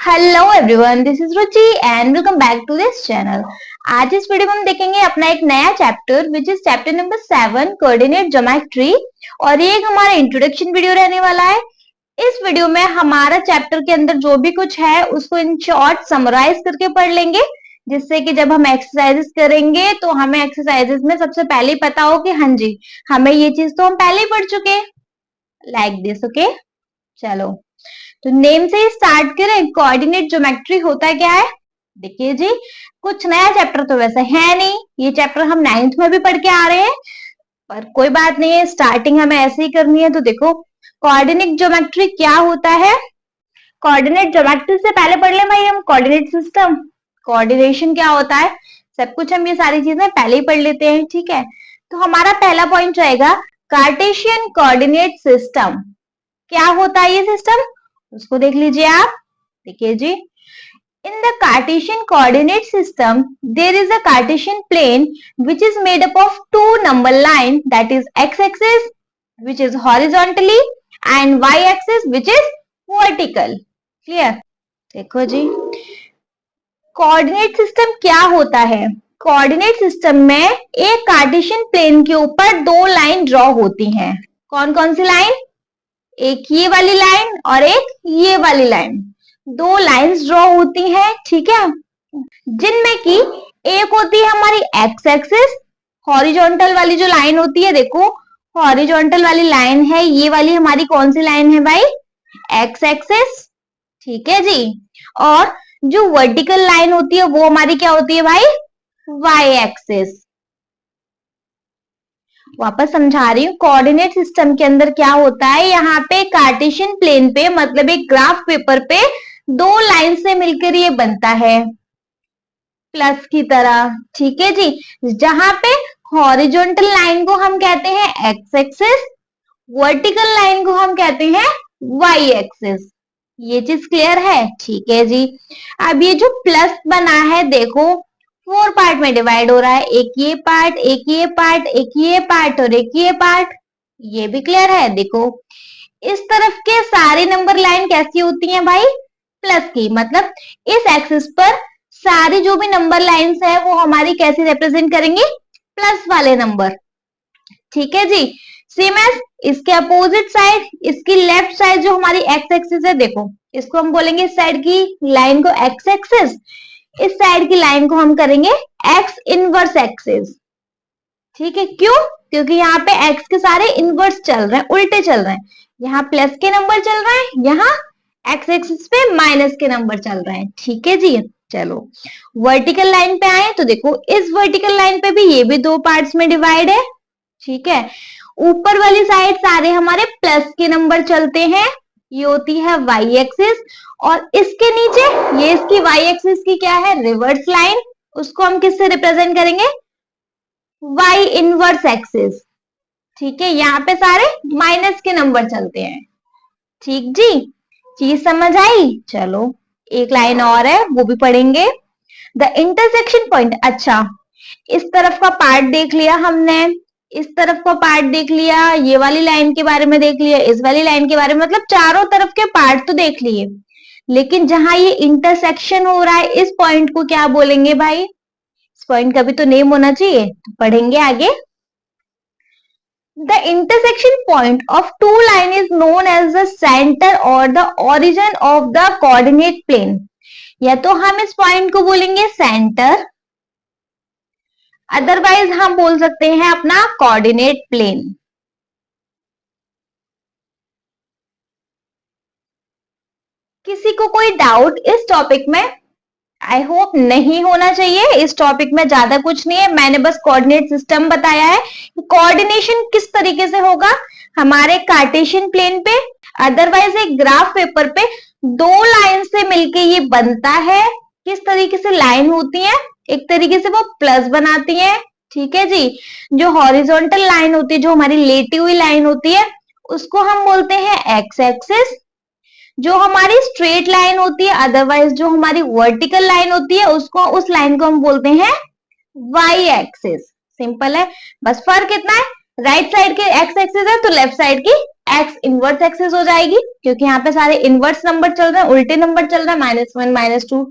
Hello everyone, this is Ruchi and welcome back to this channel. आज इस video में हम देखेंगे अपना एक नया chapter which is chapter number 7 coordinate geometry. और ये एक हमारा इंट्रोडक्शन वीडियो रहने वाला है। इस वीडियो में हमारा चैप्टर के अंदर जो भी कुछ है उसको इन शॉर्ट समराइज करके पढ़ लेंगे, जिससे कि जब हम एक्सरसाइजेस करेंगे तो हमें एक्सरसाइजेस में सबसे पहले ही पता हो कि हाँ जी, हमें ये चीज तो हम पहले ही पढ़ चुके हैं, लाइक दिस। ओके, चलो तो नेम से ही स्टार्ट करें। कोऑर्डिनेट ज्योमेट्री होता क्या है? देखिए जी, कुछ नया चैप्टर तो वैसे है नहीं, ये चैप्टर हम 9th में भी पढ़ के आ रहे हैं, पर कोई बात नहीं है, स्टार्टिंग हमें ऐसे ही करनी है। तो देखो, कोऑर्डिनेट ज्योमेट्री क्या होता है। कोऑर्डिनेट ज्योमेट्री से पहले पढ़ ले भाई हम कोऑर्डिनेट सिस्टम, कोऑर्डिनेशन क्या होता है, सब कुछ हम ये सारी चीजें पहले ही पढ़ लेते हैं। ठीक है, तो हमारा पहला पॉइंट रहेगा कार्टेशियन कोऑर्डिनेट सिस्टम। क्या होता है ये सिस्टम, उसको देख लीजिए आप। देखिए जी, in the Cartesian coordinate system there is a Cartesian plane which is made up of two number line, that is x-axis which is horizontally and y-axis which is vertical. Clear? देखो जी, coordinate system क्या होता है। Coordinate system में एक Cartesian plane के ऊपर दो line draw होती हैं। कौन कौन सी लाइन? एक ये वाली लाइन और एक ये वाली लाइन, दो लाइंस ड्रॉ होती हैं। ठीक है, जिनमें की एक होती है हमारी एक्स एक्सिस, हॉरिजॉन्टल वाली जो लाइन होती है, देखो हॉरिजॉन्टल वाली लाइन है ये वाली, हमारी कौन सी लाइन है भाई? X axis. ठीक है जी, और जो वर्टिकल लाइन होती है वो हमारी क्या होती है भाई? Y axis. वापस समझा रही हूँ, कोऑर्डिनेट सिस्टम के अंदर क्या होता है, यहाँ पे कार्टेशियन प्लेन पे मतलब एक ग्राफ पेपर पे दो लाइन से मिलकर ये बनता है प्लस की तरह। ठीक है जी, जहां पे हॉरिजॉन्टल लाइन को हम कहते हैं एक्स एक्सिस, वर्टिकल लाइन को हम कहते हैं वाई एक्सिस। ये चीज क्लियर है? ठीक है जी, अब ये जो प्लस बना है देखो 4 पार्ट में डिवाइड हो रहा है, एक ये पार्ट, एक ये पार्ट, एक ये पार्ट और एक ये पार्ट। ये भी क्लियर है? देखो इस तरफ के सारे नंबर लाइन कैसी होती हैं भाई? प्लस की, मतलब इस एक्सिस पर सारी जो भी नंबर लाइंस है वो हमारी कैसे रिप्रेजेंट करेंगे? प्लस वाले नंबर। ठीक है जी, सेम एज इसके अपोजिट साइड, इसकी लेफ्ट साइड जो हमारी एक्स एक्सिस है, देखो इसको हम बोलेंगे इस साइड की लाइन को एक्स एक्सिस, इस साइड की लाइन को हम करेंगे एक्स इनवर्स एक्सिस। ठीक है, क्यों? क्योंकि यहाँ पे एक्स के सारे इनवर्स चल रहे हैं, उल्टे चल रहे हैं। यहाँ प्लस के नंबर चल रहे हैं, यहाँ एक्स एक्सिस पे माइनस के नंबर चल रहे हैं। ठीक है जी, चलो वर्टिकल लाइन पे आए तो देखो इस वर्टिकल लाइन पे भी ये भी दो पार्ट्स में डिवाइड है। ठीक है, ऊपर वाली साइड सारे हमारे प्लस के नंबर चलते हैं, ये होती है वाई एक्सिस, और इसके नीचे ये इसकी वाई एक्सिस की क्या है? रिवर्स लाइन, उसको हम किससे रिप्रेजेंट करेंगे? Y inverse axis. ठीक है, यहाँ पे सारे माइनस के नंबर चलते हैं। ठीक जी, चीज समझ आई? चलो एक लाइन और है वो भी पढ़ेंगे, द इंटरसेक्शन पॉइंट। अच्छा, इस तरफ का पार्ट देख लिया हमने, इस तरफ का पार्ट देख लिया, ये वाली लाइन के बारे में देख लिया, इस वाली लाइन के बारे में, मतलब चारों तरफ के पार्ट तो देख लिए, लेकिन जहां ये इंटरसेक्शन हो रहा है इस पॉइंट को क्या बोलेंगे भाई? इस पॉइंट का भी तो नेम होना चाहिए, तो पढ़ेंगे आगे। The intersection point of two line is known as the centre और the origin of the coordinate plane. या तो हम इस पॉइंट को बोलेंगे सेंटर, अदरवाइज हम बोल सकते हैं अपना कोऑर्डिनेट प्लेन। किसी को कोई डाउट इस टॉपिक में? आई होप नहीं होना चाहिए, इस टॉपिक में ज्यादा कुछ नहीं है, मैंने बस कोऑर्डिनेट सिस्टम बताया है कि कोऑर्डिनेशन किस तरीके से होगा हमारे कार्टेशियन प्लेन पे, अदरवाइज एक ग्राफ पेपर पे दो लाइन से मिलके ये बनता है। किस तरीके से लाइन होती है? एक तरीके से वो प्लस बनाती है। ठीक है जी, जो हॉरिजॉन्टल लाइन होती है, जो हमारी लेटी हुई लाइन होती है, उसको हम बोलते हैं एक्स एक्सिस। जो हमारी स्ट्रेट लाइन होती है, अदरवाइज जो हमारी वर्टिकल लाइन होती है, उसको उस लाइन को हम बोलते हैं वाई एक्सिस। सिंपल है, बस फर्क कितना है, राइट साइड के एक्स एक्सिस है तो लेफ्ट साइड की एक्स इनवर्स एक्सिस हो जाएगी, क्योंकि यहाँ पे सारे इनवर्स नंबर चल रहे हैं, उल्टे नंबर चल रहे हैं, -1 -2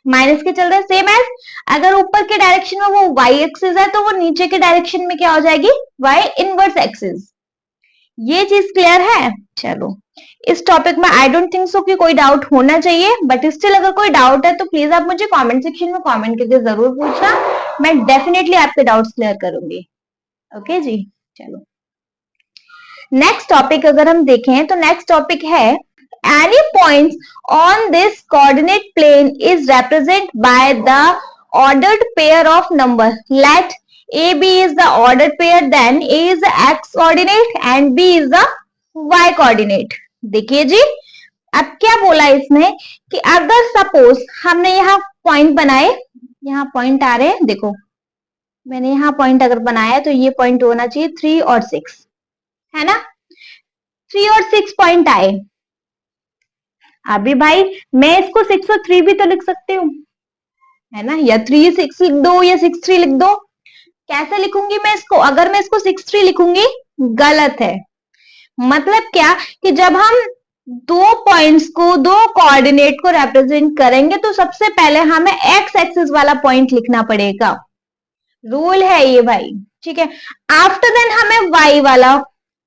माइनस के चल रहे हैं। सेम एज अगर ऊपर के डायरेक्शन में वो वाई एक्सिस है, तो वो नीचे के डायरेक्शन में क्या हो जाएगी, वाई इनवर्स एक्सिस। ये चीज क्लियर है। चलो, इस टॉपिक में आई डोंट थिंक सो कि कोई डाउट होना चाहिए, बट स्टिल अगर कोई डाउट है तो प्लीज आप मुझे कमेंट सेक्शन में कमेंट करके जरूर पूछना, मैं डेफिनेटली आपके डाउट्स क्लियर करूंगी। ओके जी, चलो नेक्स्ट टॉपिक अगर हम देखें तो नेक्स्ट टॉपिक है any points on this coordinate plane is represent by the ordered pair of number. Let A B is the ordered pair, then A is the X coordinate and B is the Y coordinate. देखिए जी, अब क्या बोला इसने कि अगर suppose हमने यहाँ पॉइंट बनाए, यहाँ पॉइंट आ रहे हैं, देखो मैंने यहाँ पॉइंट अगर बनाया तो ये पॉइंट होना चाहिए 3 और 6, है ना। 3 और 6 पॉइंट आए। अभी भाई मैं इसको 6 और 3 भी तो लिख सकती हूँ, है ना, या 3 6 लिख दो या 6 3 लिख दो। कैसे लिखूंगी मैं इसको, अगर मैं इसको 6 3 लिखूंगी गलत है। मतलब क्या कि जब हम दो पॉइंट्स को, दो कोऑर्डिनेट को रिप्रेजेंट करेंगे तो सबसे पहले हमें एक्स एक्सिस वाला पॉइंट लिखना पड़ेगा, रूल है ये भाई, ठीक है। आफ्टर देन हमें वाई वाला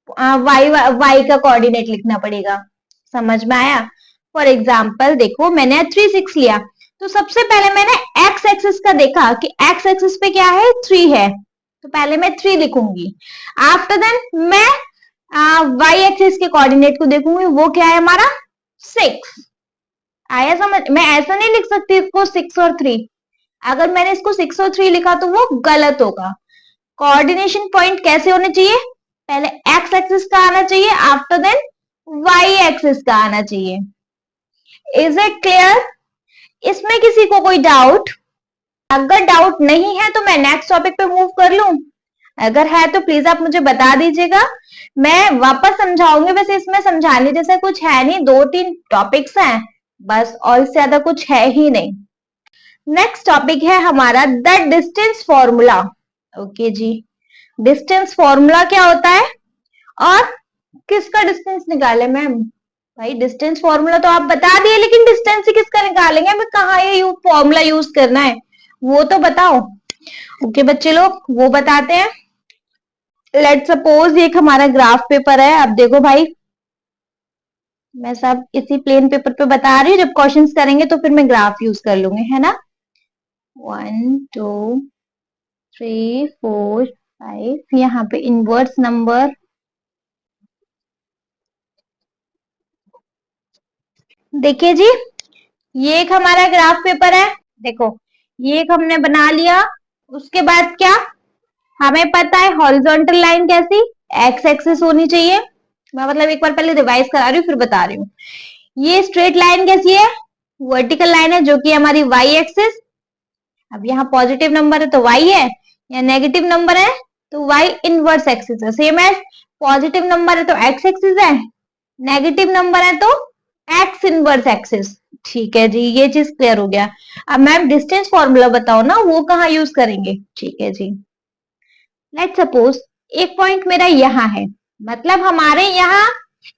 वाई का कोऑर्डिनेट लिखना पड़ेगा। समझ में आया। फॉर एग्जाम्पल देखो, मैंने 3 6 लिया, तो सबसे पहले मैंने एक्स एक्सिस का देखा कि एक्स एक्सिस पे क्या है, 3 है, तो पहले मैं 3 लिखूंगी। आफ्टर देन मैं वाई एक्सिस के कोऑर्डिनेट को देखूंगी, वो क्या है हमारा 6। आया समझ। मैं ऐसा नहीं लिख सकती इसको 6 और 3, अगर मैंने इसको 6 और 3 लिखा तो वो गलत होगा। कोऑर्डिनेशन पॉइंट कैसे होने चाहिए, पहले एक्स एक्सिस का आना चाहिए, आफ्टर देन वाई एक्सिस का आना चाहिए। Is it clear. इसमें किसी को कोई डाउट, अगर डाउट नहीं है तो मैं नेक्स्ट टॉपिक पे मूव कर लूं, अगर है तो प्लीज आप मुझे बता दीजिएगा, मैं वापस समझाऊंगी। वैसे इसमें समझाने जैसा कुछ है नहीं, 2-3 टॉपिक्स हैं बस, और इससे ज्यादा कुछ है ही नहीं। नेक्स्ट टॉपिक है हमारा द डिस्टेंस फॉर्मूला। ओके जी, डिस्टेंस फॉर्मूला क्या होता है और किसका डिस्टेंस निकाले मैम। भाई डिस्टेंस फॉर्मूला तो आप बता दिए, लेकिन डिस्टेंस ही किसका निकालेंगे, हमें कहाँ ये फॉर्मूला यूज करना है वो तो बताओ। ओके बच्चे लोग, वो बताते हैं। लेट सपोज एक हमारा ग्राफ पेपर है। अब देखो भाई, मैं सब इसी प्लेन पेपर पे बता रही हूँ, जब क्वेश्चंस करेंगे तो फिर मैं ग्राफ यूज कर लूंगी, है ना। 1 2 3 4 5, यहाँ पे इनवर्स नंबर, देखिए जी, ये एक हमारा ग्राफ पेपर है। देखो ये एक हमने बना लिया, उसके बाद क्या, हमें पता है हॉरिजॉन्टल लाइन कैसी, एक्स एक्सिस होनी चाहिए। मैं मतलब एक बार पहले रिवाइज करा रही हूँ फिर बता रही हूँ। ये स्ट्रेट लाइन कैसी है, वर्टिकल लाइन है, जो कि हमारी वाई एक्सिस। अब यहाँ पॉजिटिव नंबर है तो वाई है, या नेगेटिव नंबर है तो वाई इनवर्स एक्सिस है। सेम एज पॉजिटिव नंबर है तो एक्स एक्सिस है, नेगेटिव नंबर है तो एक्स इनवर्स एक्सिस। ठीक है जी, ये चीज क्लियर हो गया। अब मैम डिस्टेंस फॉर्मूला बताओ ना, वो कहाँ यूज करेंगे। ठीक है जी, लेट सपोज एक पॉइंट मेरा यहाँ है, मतलब हमारे यहाँ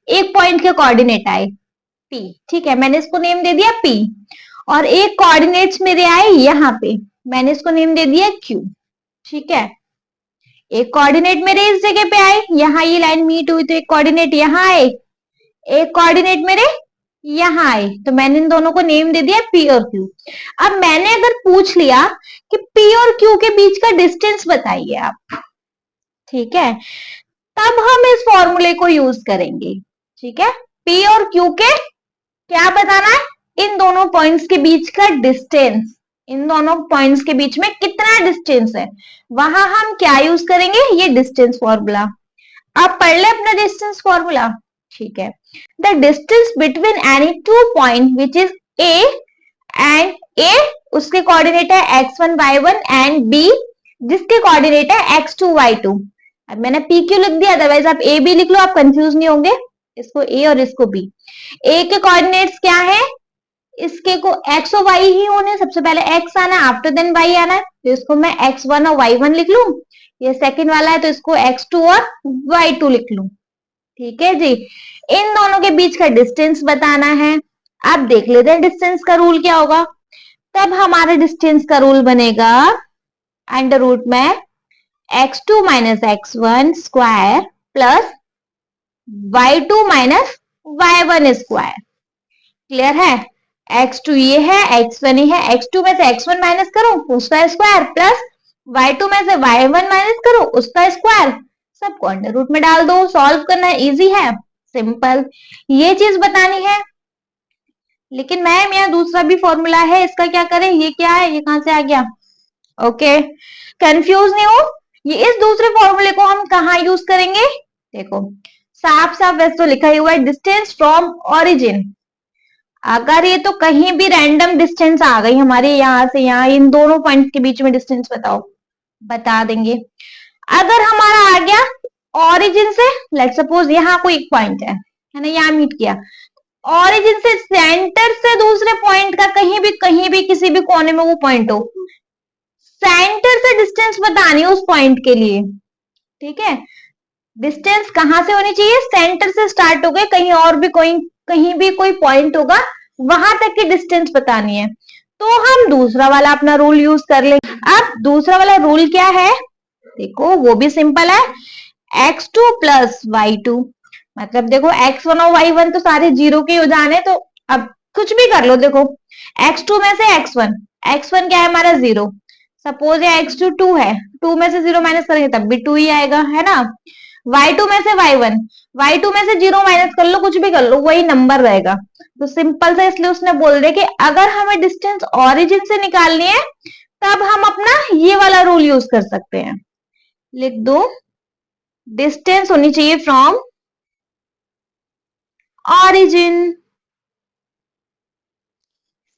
एक पॉइंट के कोऑर्डिनेट आए P, ठीक है, मैंने इसको नेम दे दिया P, और एक कोऑर्डिनेट्स मेरे आए यहाँ पे, मैंने इसको नेम दे दिया Q। ठीक है, एक कोऑर्डिनेट मेरे इस जगह पे आए, यहाँ ये लाइन मीट हुई तो एक कोऑर्डिनेट यहाँ आए, एक कोऑर्डिनेट मेरे यहाँ आए, तो मैंने इन दोनों को नेम दे दिया P और Q। अब मैंने अगर पूछ लिया कि P और Q के बीच का डिस्टेंस बताइए आप, ठीक है, तब हम इस फॉर्मूले को यूज करेंगे। ठीक है, P और Q के क्या बताना है, इन दोनों पॉइंट्स के बीच का डिस्टेंस, इन दोनों पॉइंट्स के बीच में कितना डिस्टेंस है, वहां हम क्या यूज करेंगे, ये डिस्टेंस फॉर्मूला। आप पढ़ ले अपना डिस्टेंस फॉर्मूला। ठीक है, the distance between any two point which is A and A, उसके कोऑर्डिनेट है x1 y1 एंड b जिसके कोऑर्डिनेट है x2 y2। अब मैंने पी क्यू लिख दिया, अदरवाइज आप ए बी लिख लो, आप कंफ्यूज नहीं होंगे। इसको ए और इसको बी। ए के कोऑर्डिनेट्स क्या है, इसके को एक्स और वाई ही होने, सबसे पहले एक्स आना है, आफ्टर देन वाई आना है, तो इसको मैं x1 और y1 लिख लूं। ये सेकंड वाला है तो इसको x2 और y2 लिख लूं। ठीक है जी। इन दोनों के बीच का डिस्टेंस बताना है। अब देख लेते हैं डिस्टेंस का रूल क्या होगा। तब हमारे डिस्टेंस का रूल बनेगा अंडर रूट में x2 minus x1 square plus y2 minus y1 square. Clear है। x2 ये है, x1 ये है, x2 में से x1 माइनस करो उसका स्क्वायर प्लस y2 में से y1 माइनस करो उसका स्क्वायर, सबको अंडर रूट में डाल दो। सॉल्व करना इजी है, सिंपल, ये चीज बतानी है। लेकिन मैम यहाँ दूसरा भी फॉर्मूला है, इसका क्या करें, ये क्या है, ये कहां से आ गया। ओके, कंफ्यूज नहीं हो। ये इस दूसरे फॉर्मूले को हम कहाँ यूज करेंगे, देखो साफ साफ वैसे तो लिखा ही हुआ है डिस्टेंस फ्रॉम ओरिजिन। अगर ये तो कहीं भी रैंडम डिस्टेंस आ गई हमारे यहाँ से यहाँ, इन दोनों पॉइंट के बीच में डिस्टेंस बताओ, बता देंगे। अगर हमारा आ गया ओरिजिन से, लेट सपोज यहाँ कोई एक पॉइंट है ना, यहाँ मीट किया, ओरिजिन से सेंटर से दूसरे पॉइंट का कहीं भी किसी भी कोने में वो पॉइंट हो, सेंटर से डिस्टेंस बतानी है उस पॉइंट के लिए। ठीक है, डिस्टेंस कहां से होनी चाहिए, सेंटर से स्टार्ट हो गए, कहीं और भी कहीं भी कोई पॉइंट होगा वहां तक की डिस्टेंस बतानी है। तो हम दूसरा वाला अपना रूल यूज कर लेंगे। अब दूसरा वाला रूल क्या है, देखो वो भी सिंपल है, x2 प्लस y2, मतलब देखो x1 और y1 तो सारे जीरो के हो जाने, तो अब कुछ भी कर लो। देखो x2 में से x1 क्या है हमारा जीरो, सपोज ये x2 2 है, 2 में से 0 माइनस करेंगे तब भी 2 ही आएगा, है ना। y2 में से y2 में से 0 माइनस कर लो, कुछ भी कर लो, वही नंबर रहेगा। तो सिंपल से इसलिए उसने बोल दिया कि अगर हमें डिस्टेंस ओरिजिन से निकालनी है तब हम अपना ये वाला रूल यूज कर सकते हैं। लिख दो, डिस्टेंस होनी चाहिए फ्रॉम ओरिजिन।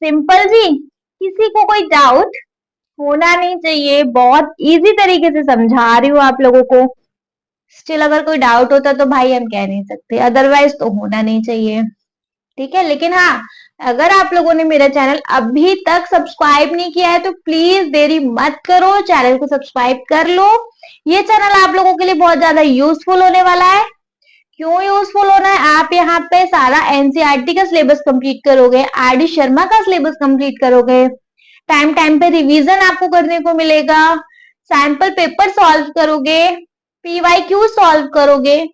सिंपल जी, किसी को कोई डाउट होना नहीं चाहिए, बहुत इजी तरीके से समझा रही हूँ आप लोगों को। स्टिल अगर कोई डाउट होता तो भाई हम कह नहीं सकते, अदरवाइज तो होना नहीं चाहिए। ठीक है, लेकिन हाँ, अगर आप लोगों ने मेरा चैनल अभी तक सब्सक्राइब नहीं किया है तो प्लीज देरी मत करो, चैनल को सब्सक्राइब कर लो। ये चैनल आप लोगों के लिए बहुत ज्यादा यूजफुल होने वाला है। क्यों यूजफुल होना है, आप यहाँ पे सारा एनसीईआरटी का सिलेबस कंप्लीट करोगे, आरडी शर्मा का सिलेबस कंप्लीट करोगे, टाइम टाइम पे रिवीजन आपको करने को मिलेगा, सैंपल पेपर सॉल्व करोगे, पीवाईक्यू सॉल्व करोगे,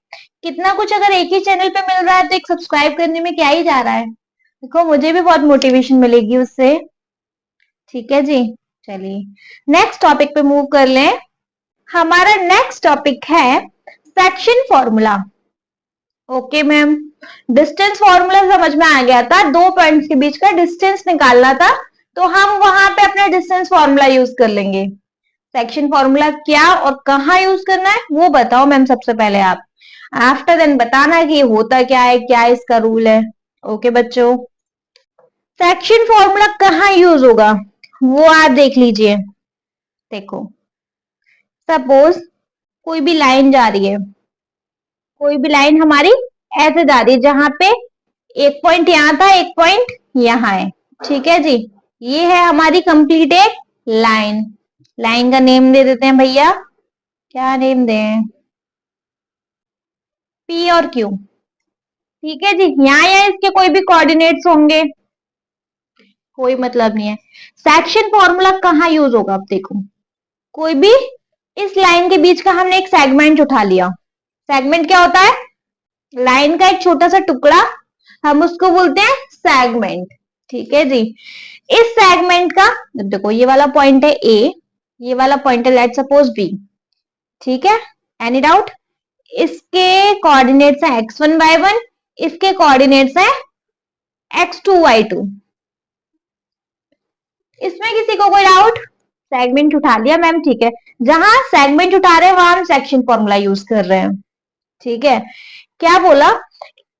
कितना कुछ अगर एक ही चैनल पे मिल रहा है तो एक सब्सक्राइब करने में क्या ही जा रहा है। देखो मुझे भी बहुत मोटिवेशन मिलेगी उससे। ठीक है जी, चलिए नेक्स्ट टॉपिक पे मूव कर लें। हमारा नेक्स्ट टॉपिक है section formula. Okay ma'am, distance formula समझ में आ गया था, दो पॉइंट्स के बीच का डिस्टेंस निकालना था, तो हम वहां पे अपना डिस्टेंस फॉर्मूला यूज कर लेंगे। सेक्शन फॉर्मूला क्या और कहाँ यूज करना है वो बताओ मैम सबसे पहले आप, आफ्टर देन बताना कि होता क्या है, क्या इसका रूल है। ओके बच्चों, सेक्शन फॉर्मूला कहाँ यूज होगा वो आप देख लीजिए। देखो सपोज कोई भी लाइन जा रही है, कोई भी लाइन हमारी ऐसे जा रही है जहां पे एक पॉइंट यहां था, एक पॉइंट यहां है। ठीक है जी, ये है हमारी कंप्लीट एक लाइन। लाइन का नेम दे देते हैं भैया, क्या नेम दें, पी और क्यू। ठीक है जी, यहाँ या इसके कोई भी कोऑर्डिनेट्स होंगे, कोई मतलब नहीं है। सेक्शन फॉर्मूला कहाँ यूज होगा, अब देखो कोई भी इस लाइन के बीच का हमने एक सेगमेंट उठा लिया। सेगमेंट क्या होता है, लाइन का एक छोटा सा टुकड़ा, हम उसको बोलते हैं सेगमेंट। ठीक है जी, इस सेगमेंट का देखो ये वाला पॉइंट है ए, ये वाला पॉइंट है लेट सपोज बी। ठीक है, एनी डाउट, इसके कोऑर्डिनेट्स है x1 y1, इसके कोऑर्डिनेट्स है x2 y2। इसमें किसी को कोई डाउट, सेगमेंट उठा लिया मैम, ठीक है, जहां सेगमेंट उठा रहे हैं वहां हम सेक्शन फॉर्मूला यूज कर रहे हैं। ठीक है, क्या बोला,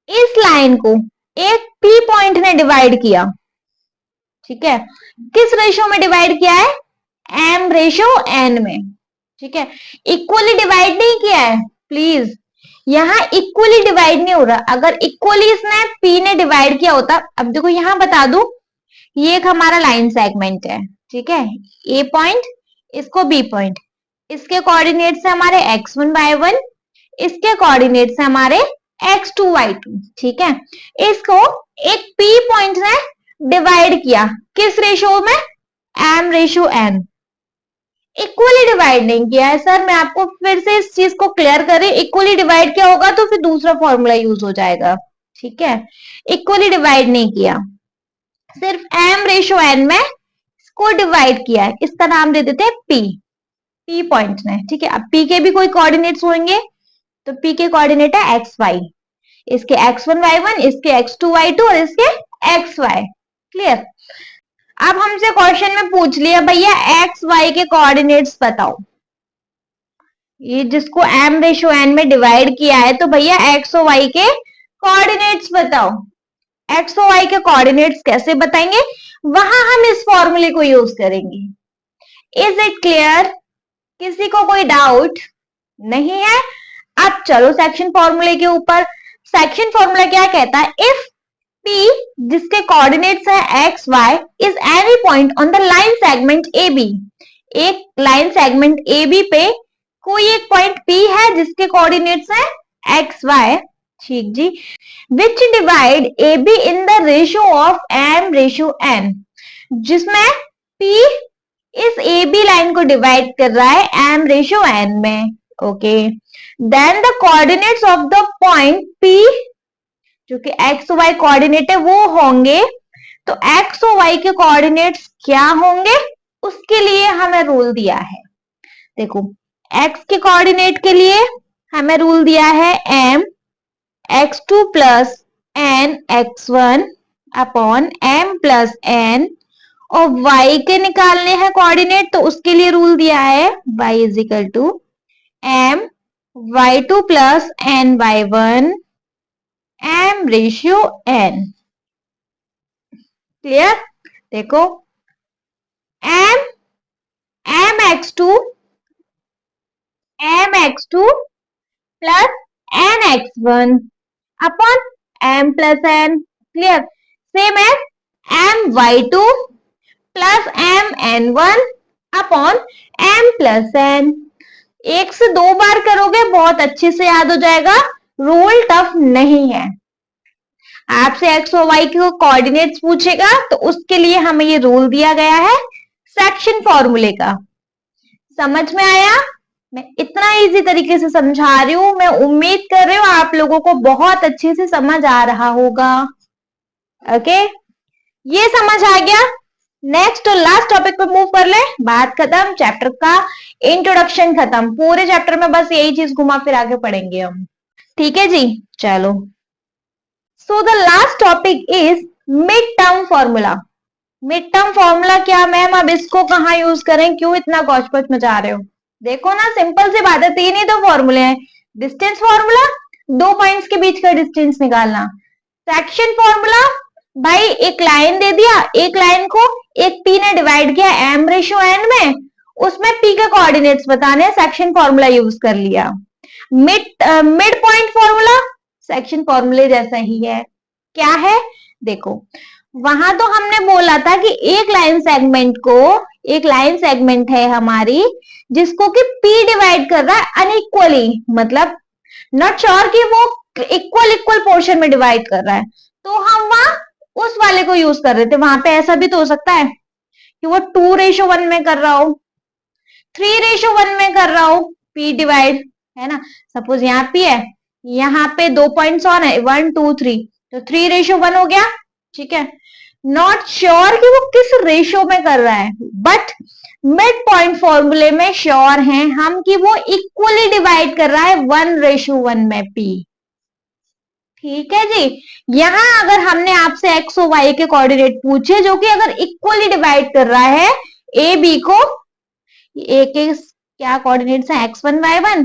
इस लाइन को एक पी पॉइंट ने डिवाइड किया। ठीक है, किस रेशियो में डिवाइड किया है, एम रेशियो एन में। ठीक है, इक्वली डिवाइड नहीं किया है प्लीज, यहां इक्वली डिवाइड नहीं हो रहा, अगर इक्वली इसने पी ने डिवाइड किया होता, अब देखो यहां बता दू, ये एक हमारा लाइन सेगमेंट है। ठीक है, ए पॉइंट, इसको बी पॉइंट, इसके कोऑर्डिनेट्स है हमारे x1 y1, इसके कोऑर्डिनेट्स है हमारे x2y2, ठीक है। इसको एक p पॉइंट ने डिवाइड किया, किस रेशो में, m/n। इक्वली डिवाइड नहीं किया है सर, मैं आपको फिर से इस चीज को क्लियर करें, इक्वली डिवाइड किया होगा तो फिर दूसरा फॉर्मूला यूज हो जाएगा, ठीक है। इक्वली डिवाइड नहीं किया, सिर्फ m/n में इसको डिवाइड किया है, इसका नाम दे देते हैं p पॉइंट ने, ठीक है। अब p के भी कोई कोऑर्डिनेट्स होंगे, तो p के कोऑर्डिनेट है xy, इसके x1 y1, इसके x2 y2 और इसके xy, क्लियर। अब हमसे क्वेश्चन में पूछ लिया भैया एक्स वाई के कोऑर्डिनेट्स बताओ, ये जिसको m/n में डिवाइड किया है, तो भैया एक्स और वाई के कोऑर्डिनेट्स बताओ। एक्स और वाई के कोऑर्डिनेट्स कैसे बताएंगे, वहां हम इस फॉर्मूले को यूज करेंगे। इज इट क्लियर, किसी को कोई डाउट नहीं है। अब चलो सेक्शन फॉर्मूले के ऊपर। सेक्शन फॉर्मूला क्या कहता है, इफ P जिसके कोऑर्डिनेट्स है x, y is any point on the line segment AB, एक लाइन सेगमेंट AB पे कोई एक पॉइंट P है जिसके कोऑर्डिनेट्स है x, y, ठीक जी, which divide AB in the ratio of m/n, जिसमें P इस AB लाइन को डिवाइड कर रहा है m/n में, okay. Then the coordinates of the point P जो कि एक्स वाई कोऑर्डिनेट है वो होंगे, तो एक्स और वाई के कोऑर्डिनेट्स क्या होंगे, उसके लिए हमें रूल दिया है। देखो एक्स के कोऑर्डिनेट के लिए हमें रूल दिया है m x2 plus n x1 upon m plus n, और y के निकालने हैं कोऑर्डिनेट, तो उसके लिए रूल दिया है y is equal to m y2 plus n y1 m/n, clear. देखो mx2 plus nx1 upon m plus n, clear. Same है my2 plus mn1 upon m plus n। एक से दो बार करोगे बहुत अच्छे से याद हो जाएगा, रूल टफ नहीं है। आपसे एक्स और वाई के कोऑर्डिनेट्स पूछेगा तो उसके लिए हमें ये रूल दिया गया है सेक्शन फॉर्मूले का। समझ में आया, मैं इतना इजी तरीके से समझा रही हूं, मैं उम्मीद कर रही हूं आप लोगों को बहुत अच्छे से समझ आ रहा होगा, ओके। ये समझ आ गया, नेक्स्ट और लास्ट टॉपिक पे मूव कर ले, बात खत्म, चैप्टर का इंट्रोडक्शन खत्म, पूरे चैप्टर में बस यही चीज घुमा फिर आगे पढ़ेंगे हम, ठीक है जी। चलो, so the last topic is mid term formula. Mid term formula क्या मैम, अब इसको कहाँ यूज करें, क्यों इतना गौचपच मचा रहे हो। देखो ना, सिंपल सी बात है, तीन ही तो फॉर्मूले हैं। डिस्टेंस फॉर्मूला, दो पॉइंट्स के बीच का डिस्टेंस निकालना। सेक्शन फॉर्मूला, भाई एक लाइन दे दिया, एक लाइन को एक P ने डिवाइड किया m/n में, उसमें P के कोऑर्डिनेट्स बताने, सेक्शन फॉर्मूला यूज कर लिया। मिड पॉइंट फॉर्मूला सेक्शन फॉर्मूले जैसा ही है, क्या है देखो, वहां तो हमने बोला था कि एक लाइन सेगमेंट है हमारी जिसको कि P डिवाइड कर रहा है अनइक्वली, मतलब नॉट श्योर कि वो इक्वल पोर्शन में डिवाइड कर रहा है, तो हम वहां उस वाले को यूज कर रहे थे। वहां पे ऐसा भी तो हो सकता है कि वो 2:1 में कर रहा हो, 3:1 में कर रहा हो P डिवाइड, है ना। सपोज यहाँ P है, यहाँ पे दो पॉइंट्स और है 1 2 3, तो 3:1 हो गया, ठीक है। नॉट श्योर कि वो किस रेशो में कर रहा है, बट मिड पॉइंट फॉर्मूले में श्योर हैं हम कि वो इक्वली डिवाइड कर रहा है 1:1 में P, ठीक है जी। यहां अगर हमने आपसे एक्स और वाई के कोऑर्डिनेट पूछे जो कि अगर इक्वली डिवाइड कर रहा है ए बी को, ए के क्या कोऑर्डिनेट्स है x1 y1,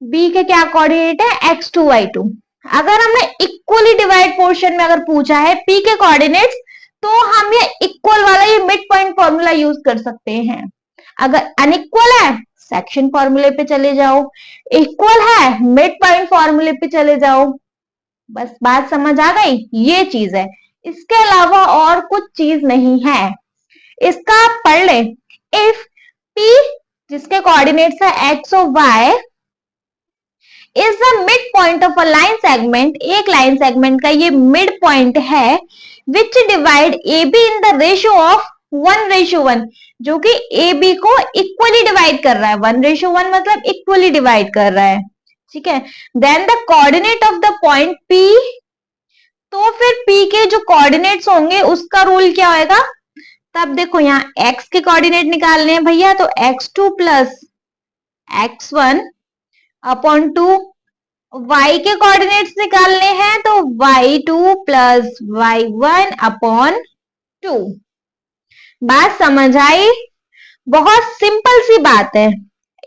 बी के क्या कोऑर्डिनेट है x2 y2। अगर हमने इक्वली डिवाइड पोर्शन में अगर पूछा है P के कोऑर्डिनेट्स, तो हम ये इक्वल वाला ये मिड पॉइंट फॉर्मूला यूज कर सकते हैं। अगर अनइक्वल है सेक्शन फॉर्मूले पे चले जाओ, इक्वल है मिड पॉइंट फॉर्मूले पे चले जाओ। बस बात समझ आ गई, ये चीज है, इसके अलावा और कुछ चीज नहीं है। इसका आप पढ़ ले, इफ P जिसके कोऑर्डिनेट्स है x और y is the mid point of a line segment, एक लाइन सेगमेंट का ये मिड पॉइंट है, विच divide A be in the ratio of 1:1, जो कि ए बी को इक्वली डिवाइड कर रहा है। 1:1 मतलब इक्वली डिवाइड कर रहा है, ठीक है। Then the coordinate of the point P, तो फिर पी के जो कोऑर्डिनेट्स होंगे उसका रूल क्या होगा। तब देखो यहाँ x के कोऑर्डिनेट निकालने हैं भैया, तो x2 plus x1 upon 2, y के कोऑर्डिनेट्स निकालने हैं तो y2 प्लस y1 अपॉन 2। बात समझ आई? बहुत सिंपल सी बात है।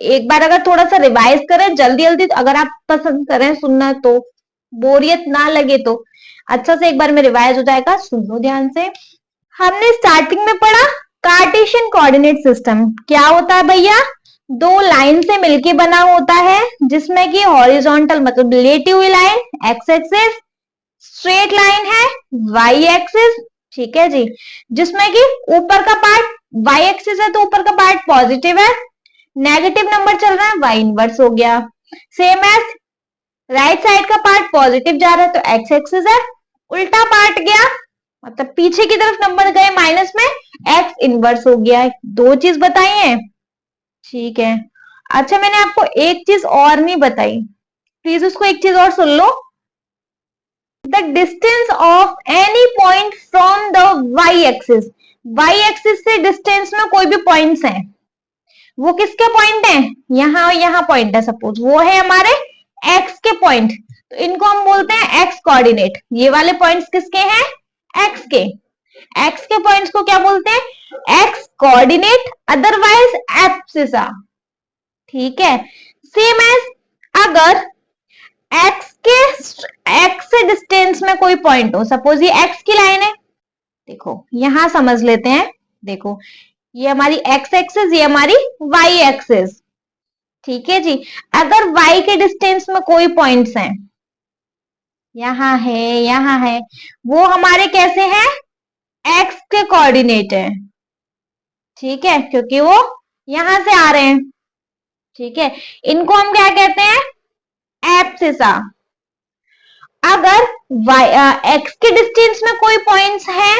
एक बार अगर थोड़ा सा रिवाइज करें जल्दी जल्दी, तो अगर आप पसंद करें सुनना तो बोरियत ना लगे तो अच्छा से एक बार में रिवाइज हो जाएगा, सुन लो ध्यान से। हमने स्टार्टिंग में पढ़ा कार्टेशियन कोऑर्डिनेट सिस्टम क्या होता है भैया, दो लाइन से मिलके बना होता है, जिसमें कि हॉरिजॉन्टल मतलब लेटी हुई line x axis, straight line है वाई एक्सिस, ठीक है जी, जिसमें कि ऊपर का पार्ट वाई एक्सिस है तो ऊपर का पार्ट पॉजिटिव है, नेगेटिव नंबर चल रहा है वाई इनवर्स हो गया। सेम एज राइट साइड का पार्ट पॉजिटिव जा रहा है तो एक्स एक्सिस है, उल्टा पार्ट गया मतलब पीछे की तरफ नंबर गए माइनस में, एक्स इनवर्स हो गया। दो चीज बताई है, ठीक है। अच्छा मैंने आपको एक चीज और नहीं बताई, प्लीज उसको एक चीज और सुन लो। The distance of any point from the Y axis, Y axis से डिस्टेंस में कोई भी पॉइंट्स हैं, वो किसके पॉइंट है, यहाँ और यहाँ पॉइंट है, सपोज वो है हमारे एक्स के पॉइंट, तो इनको हम बोलते हैं एक्स कोऑर्डिनेट। ये वाले पॉइंट्स किसके हैं, एक्स के। एक्स के पॉइंट्स को क्या बोलते हैं, एक्स कोऑर्डिनेट, अदरवाइज एब्सिसा, ठीक है। सेम एज अगर एक्स से डिस्टेंस में कोई पॉइंट हो, सपोज ये एक्स की लाइन है, देखो यहां समझ लेते हैं, देखो ये हमारी एक्स एक्सिस, ये हमारी वाई एक्सिस, ठीक है जी। अगर वाई के डिस्टेंस में कोई पॉइंट्स हैं, यहां है, वो हमारे कैसे हैं, एक्स के कोऑर्डिनेट है, ठीक है, क्योंकि वो यहां से आ रहे हैं, ठीक है। इनको हम क्या कहते हैं, एब्सिसा। अगर एक्स के डिस्टेंस में कोई पॉइंट्स हैं,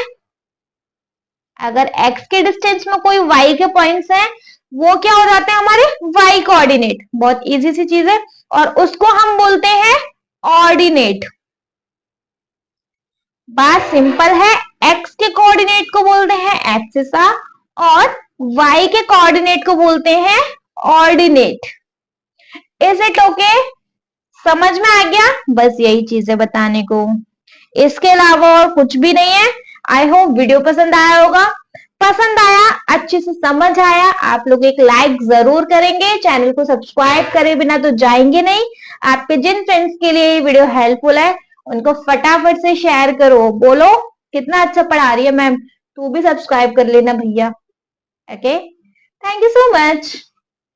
अगर एक्स के डिस्टेंस में कोई वाई के पॉइंट्स हैं, वो क्या हो जाते हैं हमारे वाई कोऑर्डिनेट। बहुत इजी सी चीज है, और उसको हम बोलते हैं ऑर्डिनेट। बात सिंपल है, एक्स के कोऑर्डिनेट को बोलते हैं एक्सिसा और वाई के कोऑर्डिनेट को बोलते हैं ऑर्डिनेट। Is it okay? समझ में आ गया? बस यही चीजें बताने को, इसके अलावा और कुछ भी नहीं है। आई होप वीडियो पसंद आया होगा। पसंद आया, अच्छे से समझ आया, आप लोग एक लाइक जरूर करेंगे, चैनल को सब्सक्राइब करे बिना तो जाएंगे नहीं। आपके जिन फ्रेंड्स के लिए ये वीडियो हेल्पफुल है उनको फटाफट से शेयर करो, बोलो कितना अच्छा पढ़ा रही है मैम, तू भी सब्सक्राइब कर लेना भैया। Okay, thank you so much.